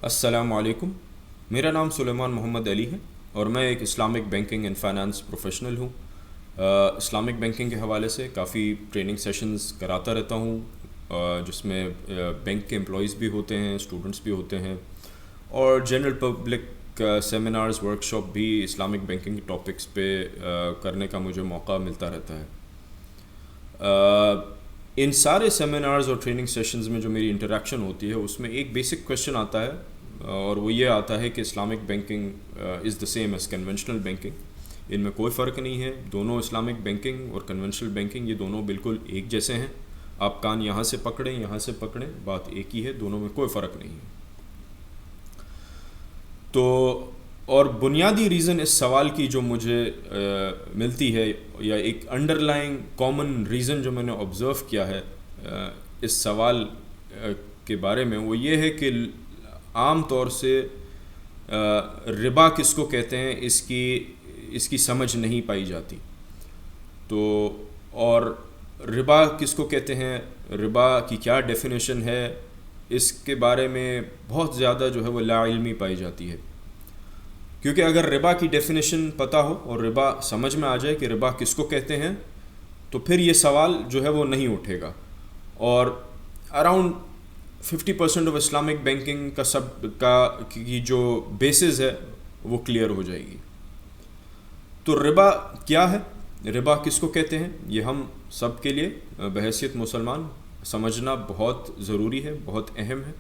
السلام علیکم، میرا نام سلیمان محمد علی ہے اور میں ایک Islamic banking and finance professional ہوں۔ اسلامک بینکنگ کے حوالے سے کافی ٹریننگ سیشنز کراتا رہتا ہوں، جس میں بینک کے امپلائیز بھی ہوتے ہیں، اسٹوڈنٹس بھی ہوتے ہیں، اور جنرل پبلک سیمینارز ورکشاپ بھی اسلامک بینکنگ کے ٹاپکس پہ کرنے کا مجھے موقع ملتا رہتا ہے۔ ان سارے سیمینارز اور ٹریننگ سیشنز میں جو میری انٹریکشن ہوتی ہے اس میں ایک بیسک کویشچن آتا ہے، اور وہ یہ آتا ہے کہ Islamic banking is the same as conventional banking. ان میں کوئی فرق نہیں ہے، دونوں اسلامک بینکنگ اور کنونشنل بینکنگ یہ دونوں بالکل ایک جیسے ہیں۔ آپ کان یہاں سے پکڑیں یہاں سے پکڑیں، بات ایک ہی ہے، دونوں میں کوئی فرق نہیں ہے۔ تو اور بنیادی ریزن اس سوال کی جو مجھے ملتی ہے، یا ایک انڈر لائنگ کامن ریزن جو میں نے آبزرو کیا ہے اس سوال کے بارے میں، وہ یہ ہے کہ عام طور سے ربا کس کو کہتے ہیں اس کی سمجھ نہیں پائی جاتی۔ تو اور ربا کس کو کہتے ہیں، ربا کی کیا ڈیفینیشن ہے، اس کے بارے میں بہت زیادہ جو ہے وہ لا علمی پائی جاتی ہے۔ کیونکہ اگر ربا کی ڈیفینیشن پتہ ہو اور ربا سمجھ میں آ جائے کہ ربا کس کو کہتے ہیں، تو پھر یہ سوال جو ہے وہ نہیں اٹھے گا، اور اراؤنڈ 50% آف اسلامک بینکنگ کی جو بیسز ہے وہ کلیئر ہو جائے گی۔ تو ربا کیا ہے، ربا کس کو کہتے ہیں، یہ ہم سب کے لیے بحیثیت مسلمان سمجھنا بہت ضروری ہے، بہت اہم ہے،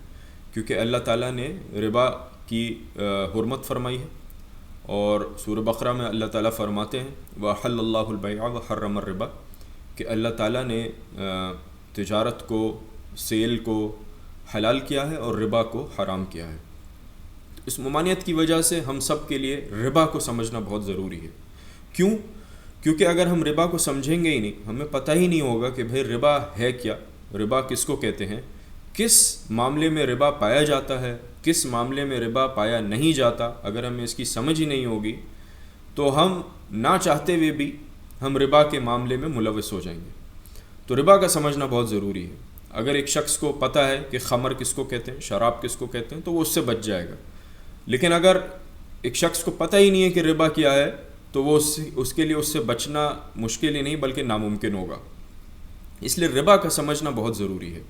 کیونکہ اللہ تعالیٰ نے ربا کی حرمت فرمائی ہے، اور سورہ بقرہ میں اللہ تعالیٰ فرماتے ہیں وَأَحَلَّ اللَّهُ الْبَيْعَ وَحَرَّمَ الرِّبَا، کہ اللہ تعالیٰ نے تجارت کو، سیل کو حلال کیا ہے اور ربا کو حرام کیا ہے۔ اس ممانعت کی وجہ سے ہم سب کے لیے ربا کو سمجھنا بہت ضروری ہے۔ کیوں؟ کیونکہ اگر ہم ربا کو سمجھیں گے ہی نہیں، ہمیں پتہ ہی نہیں ہوگا کہ بھئی ربا ہے کیا، ربا کس کو کہتے ہیں، کس معاملے میں ربا پایا جاتا ہے، کس معاملے میں ربا پایا نہیں جاتا، اگر ہمیں اس کی سمجھ ہی نہیں ہوگی تو ہم نہ چاہتے ہوئے بھی ہم ربا کے معاملے میں ملوث ہو جائیں گے۔ تو ربا کا سمجھنا بہت ضروری ہے۔ اگر ایک شخص کو پتہ ہے کہ خمر کس کو کہتے ہیں، شراب کس کو کہتے ہیں، تو وہ اس سے بچ جائے گا۔ لیکن اگر ایک شخص کو پتہ ہی نہیں ہے کہ ربا کیا ہے، تو وہ اس کے لیے اس سے بچنا مشکل ہی نہیں بلکہ ناممکن ہوگا۔ اس لیے ربا کا سمجھنا بہت ضروری ہے۔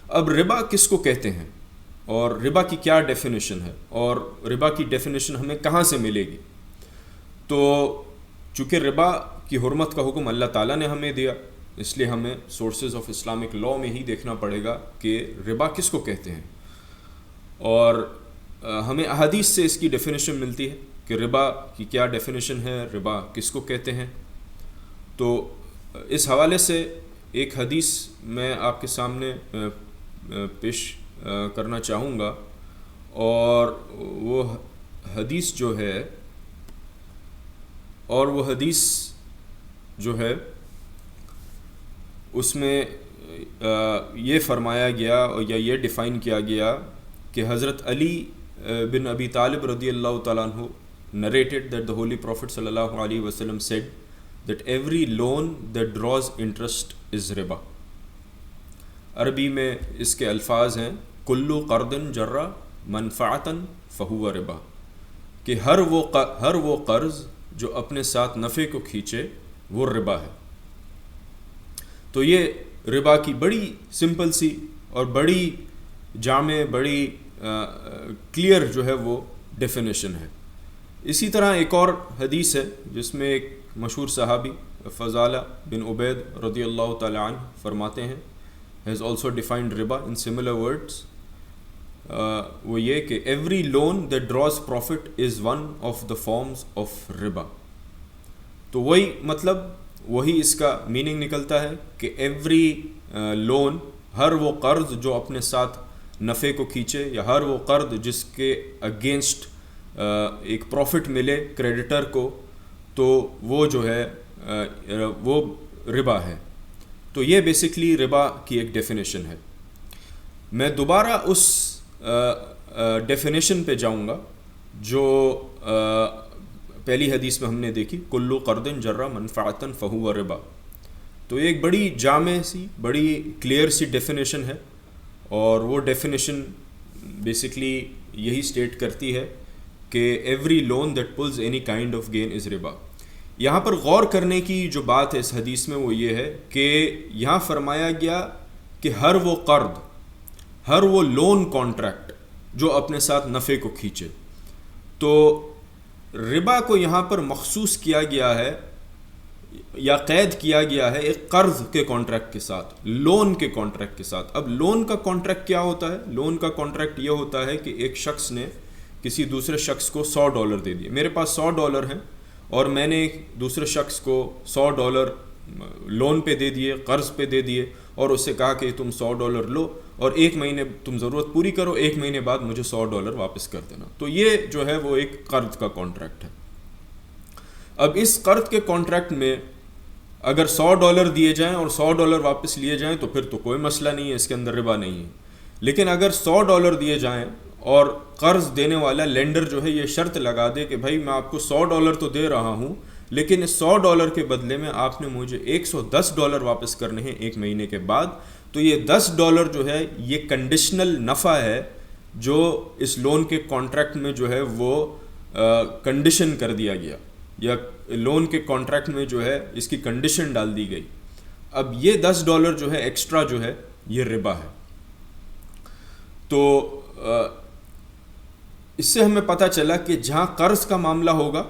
اب ربا کس کو کہتے ہیں، اور ربا کی کیا ڈیفینیشن ہے، اور ربا کی ڈیفینیشن ہمیں کہاں سے ملے گی؟ تو چونکہ ربا کی حرمت کا حکم اللہ تعالیٰ نے ہمیں دیا، اس لیے ہمیں سورسز آف اسلامک لاء میں ہی دیکھنا پڑے گا کہ ربا کس کو کہتے ہیں، اور ہمیں احادیث سے اس کی ڈیفینیشن ملتی ہے کہ ربا کی کیا ڈیفینیشن ہے، ربا کس کو کہتے ہیں۔ تو اس حوالے سے ایک حدیث میں آپ کے سامنے پیش کرنا چاہوں گا، اور وہ حدیث جو ہے اس میں یہ فرمایا گیا یا یہ ڈیفائن کیا گیا کہ حضرت علی بن ابی طالب رضی اللہ تعالیٰ عنہ narrated that the holy prophet صلی اللہ علیہ وسلم said that every loan that draws interest is riba۔ عربی میں اس کے الفاظ ہیں کلو قرض جر منفعتا فہو ربا، کہ ہر وہ قرض جو اپنے ساتھ نفع کو کھینچے وہ ربا ہے۔ تو یہ ربا کی بڑی سمپل سی اور بڑی جامع، بڑی کلیئر جو ہے وہ ڈیفینیشن ہے۔ اسی طرح ایک اور حدیث ہے جس میں ایک مشہور صحابی فضالہ بن عبید رضی اللہ تعالی عنہ فرماتے ہیں has also defined riba in similar words، وہ یہ کہ every loan that draws profit is one of the forms of riba۔ تو وہی مطلب، وہی اس کا میننگ نکلتا ہے کہ ایوری لون، ہر وہ قرض جو اپنے ساتھ نفع کو کھینچے، یا ہر وہ قرض جس کے اگینسٹ ایک پروفٹ ملے کریڈیٹر کو، تو وہ جو ہے وہ ربا ہے۔ تو یہ بیسکلی ربا کی ایک ڈیفینیشن ہے۔ میں دوبارہ اس ڈیفینیشن پہ جاؤں گا جو پہلی حدیث میں ہم نے دیکھی کلو قرض جر منفعتا فہو ربا۔ تو ایک بڑی جامع سی، بڑی کلیئر سی ڈیفینیشن ہے، اور وہ ڈیفینیشن بیسکلی یہی اسٹیٹ کرتی ہے کہ every loan that pulls any kind of gain is ربا. یہاں پر غور کرنے کی جو بات ہے اس حدیث میں وہ یہ ہے کہ یہاں فرمایا گیا کہ ہر وہ قرض، ہر وہ لون کانٹریکٹ جو اپنے ساتھ نفع کو کھینچے، تو ربا کو یہاں پر مخصوص کیا گیا ہے یا قید کیا گیا ہے ایک قرض کے کانٹریکٹ کے ساتھ، لون کے کانٹریکٹ کے ساتھ. اب لون کا کانٹریکٹ کیا ہوتا ہے؟ لون کا کانٹریکٹ یہ ہوتا ہے کہ ایک شخص نے کسی دوسرے شخص کو $100 دے دیے. میرے پاس $100 ہیں اور میں نے دوسرے شخص کو $100 لون پہ دے دیے، قرض پہ دے دیے، اور اس سے کہا کہ تم $100 لو اور 1 مہینے تم ضرورت پوری کرو، 1 مہینے بعد مجھے $100 واپس کر دینا. تو یہ جو ہے وہ ایک قرض کا کانٹریکٹ ہے. اب اس قرض کے کانٹریکٹ میں اگر $100 دیے جائیں اور $100 واپس لیے جائیں تو پھر تو کوئی مسئلہ نہیں ہے، اس کے اندر ربا نہیں ہے. لیکن اگر $100 دیے جائیں اور قرض دینے والا لینڈر جو ہے یہ شرط لگا دے کہ بھائی میں آپ کو $100 تو دے رہا ہوں، لیکن اس $100 کے بدلے میں آپ نے مجھے $110 واپس کرنے ہیں 1 مہینے کے بعد، تو یہ $10 جو ہے یہ کنڈیشنل نفع ہے جو اس لون کے کانٹریکٹ میں جو ہے وہ کنڈیشن کر دیا گیا، یا لون کے کانٹریکٹ میں جو ہے اس کی کنڈیشن ڈال دی گئی. اب یہ $10 جو ہے ایکسٹرا جو ہے یہ ربا ہے. تو اس سے ہمیں پتہ چلا کہ جہاں قرض کا معاملہ ہوگا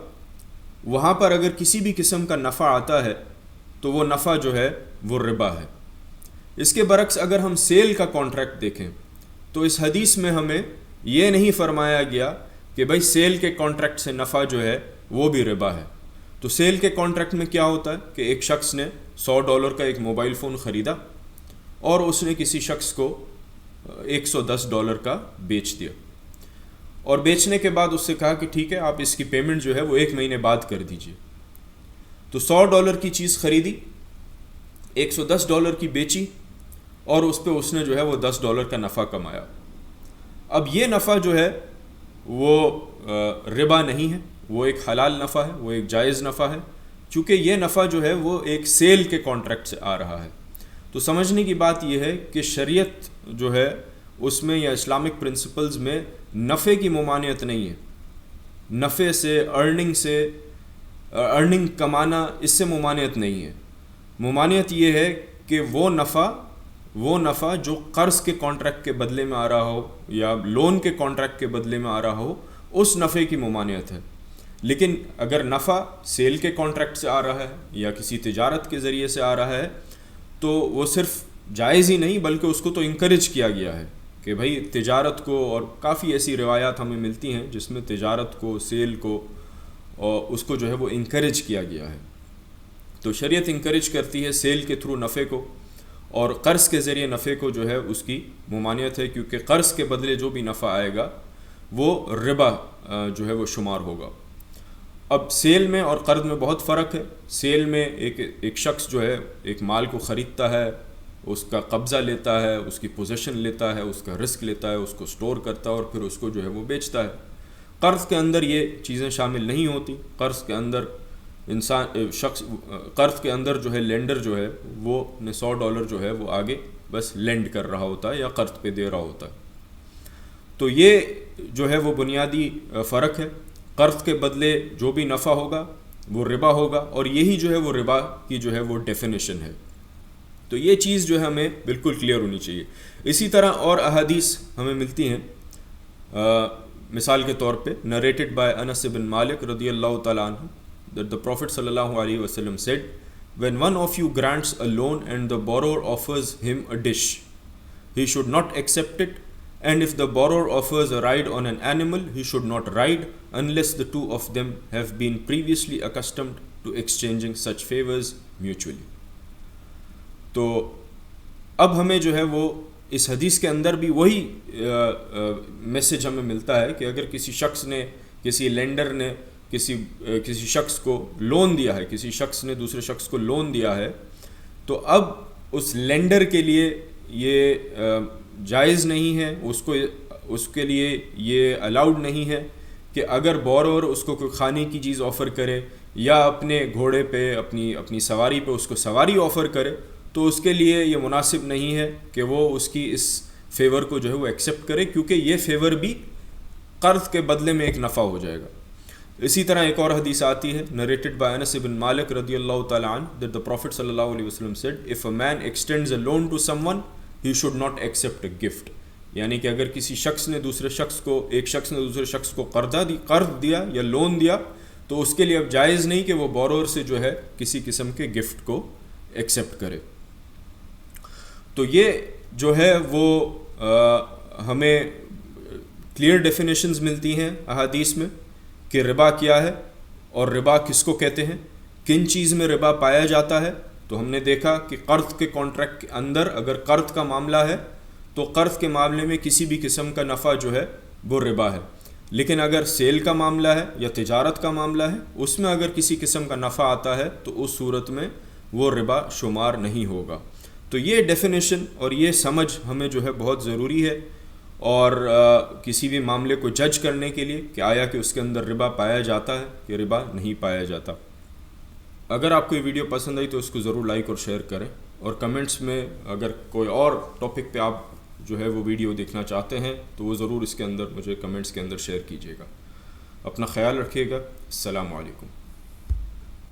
وہاں پر اگر کسی بھی قسم کا نفع آتا ہے تو وہ نفع جو ہے وہ ربا ہے. اس کے برعکس اگر ہم سیل کا کانٹریکٹ دیکھیں تو اس حدیث میں ہمیں یہ نہیں فرمایا گیا کہ بھائی سیل کے کانٹریکٹ سے نفع جو ہے وہ بھی ربا ہے. تو سیل کے کانٹریکٹ میں کیا ہوتا ہے کہ ایک شخص نے $100 کا ایک موبائل فون خریدا اور اس نے کسی شخص کو $110 کا بیچ دیا، اور بیچنے کے بعد اس سے کہا کہ ٹھیک ہے آپ اس کی پیمنٹ جو ہے وہ 1 مہینے بعد کر دیجئے. تو $100 کی چیز خریدی، $110 کی بیچی، اور اس پہ اس نے جو ہے وہ $10 کا نفع کمایا. اب یہ نفع جو ہے وہ ربا نہیں ہے، وہ ایک حلال نفع ہے، وہ ایک جائز نفع ہے، چونکہ یہ نفع جو ہے وہ ایک سیل کے کانٹریکٹ سے آ رہا ہے. تو سمجھنے کی بات یہ ہے کہ شریعت جو ہے اس میں یا اسلامک پرنسپلز میں نفع کی ممانعت نہیں ہے. نفع سے، ارننگ کمانا، اس سے ممانعت نہیں ہے. ممانعت یہ ہے کہ وہ نفع جو قرض کے کانٹریکٹ کے بدلے میں آ رہا ہو یا لون کے کانٹریکٹ کے بدلے میں آ رہا ہو، اس نفع کی ممانعت ہے. لیکن اگر نفع سیل کے کانٹریکٹ سے آ رہا ہے یا کسی تجارت کے ذریعے سے آ رہا ہے تو وہ صرف جائز ہی نہیں بلکہ اس کو تو انکریج کیا گیا ہے کہ بھائی تجارت کو، اور کافی ایسی روایات ہمیں ملتی ہیں جس میں تجارت کو، سیل کو، اور اس کو جو ہے وہ انکریج کیا گیا ہے. تو شریعت انکریج کرتی ہے سیل کے تھرو نفع کو، اور قرض کے ذریعے نفع کو جو ہے اس کی ممانعت ہے، کیونکہ قرض کے بدلے جو بھی نفع آئے گا وہ ربا جو ہے وہ شمار ہوگا. اب سیل میں اور قرض میں بہت فرق ہے. سیل میں ایک شخص جو ہے ایک مال کو خریدتا ہے، اس کا قبضہ لیتا ہے، اس کی پوزیشن لیتا ہے، اس کا رسک لیتا ہے، اس کو سٹور کرتا ہے اور پھر اس کو جو ہے وہ بیچتا ہے. قرض کے اندر یہ چیزیں شامل نہیں ہوتی. قرض کے اندر قرض کے اندر جو ہے لینڈر جو ہے وہ نے $100 جو ہے وہ آگے بس لینڈ کر رہا ہوتا ہے یا قرض پہ دے رہا ہوتا ہے. تو یہ جو ہے وہ بنیادی فرق ہے. قرض کے بدلے جو بھی نفع ہوگا وہ ربا ہوگا، اور یہی جو ہے وہ ربا کی جو ہے وہ ڈیفینیشن ہے. تو یہ چیز جو ہے ہمیں بالکل کلیئر ہونی چاہیے. اسی طرح اور احادیث ہمیں ملتی ہیں. مثال کے طور پہ نریٹڈ بائی انس بن مالک رضی اللہ تعالیٰ عنہ that the Prophet sallallahu alaihi wasallam said, when one of you grants a loan and the borrower offers him a dish, he should not accept it, and if the borrower offers a ride on an animal, he should not ride unless the two of them have been previously accustomed to exchanging such favors mutually. تو اب ہمیں جو ہے وہ اس حدیث کے اندر بھی وہی میسج ہمیں ملتا ہے کہ اگر کسی شخص نے، کسی لینڈر نے کسی شخص کو لون دیا ہے، کسی شخص نے دوسرے شخص کو لون دیا ہے، تو اب اس لینڈر کے لیے یہ جائز نہیں ہے، اس کے لیے یہ الاؤڈ نہیں ہے کہ اگر بورور اس کو کوئی کھانے کی چیز آفر کرے یا اپنے گھوڑے پہ، اپنی سواری پہ اس کو سواری آفر کرے، تو اس کے لیے یہ مناسب نہیں ہے کہ وہ اس کی اس فیور کو جو ہے وہ ایکسیپٹ کرے، کیونکہ یہ فیور بھی قرض کے بدلے میں ایک نفع ہو جائے گا۔ اسی طرح ایک اور حدیث آتی ہے narrated by Anas ibn Malik رضی اللہ تعالیٰ عنہ that the Prophet صلی اللہ علیہ وسلم said if a man extends a loan to someone he should not accept a gift، یعنی کہ اگر کسی شخص نے دوسرے شخص کو، ایک شخص نے دوسرے شخص کو قرض دیا یا لون دیا، تو اس کے لیے اب جائز نہیں کہ وہ بورور سے جو ہے کسی قسم کے گفٹ کو ایکسیپٹ کرے۔ تو یہ جو ہے وہ ہمیں کلیئر ڈیفینیشنز ملتی ہیں احادیث میں کہ ربا کیا ہے اور ربا کس کو کہتے ہیں، کن چیز میں ربا پایا جاتا ہے۔ تو ہم نے دیکھا کہ قرض کے کانٹریکٹ کے اندر اگر قرض کا معاملہ ہے تو قرض کے معاملے میں کسی بھی قسم کا نفع جو ہے وہ ربا ہے، لیکن اگر سیل کا معاملہ ہے یا تجارت کا معاملہ ہے، اس میں اگر کسی قسم کا نفع آتا ہے تو اس صورت میں وہ ربا شمار نہیں ہوگا۔ تو یہ ڈیفینیشن اور یہ سمجھ ہمیں جو ہے بہت ضروری ہے، اور کسی بھی معاملے کو جج کرنے کے لیے کہ آیا کہ اس کے اندر ربا پایا جاتا ہے کہ ربا نہیں پایا جاتا۔ اگر آپ کو یہ ویڈیو پسند آئی تو اس کو ضرور لائک اور شیئر کریں، اور کمنٹس میں اگر کوئی اور ٹاپک پہ آپ جو ہے وہ ویڈیو دیکھنا چاہتے ہیں تو وہ ضرور اس کے اندر مجھے کمنٹس کے اندر شیئر کیجیے گا۔ اپنا خیال رکھیے گا۔ السلام علیکم۔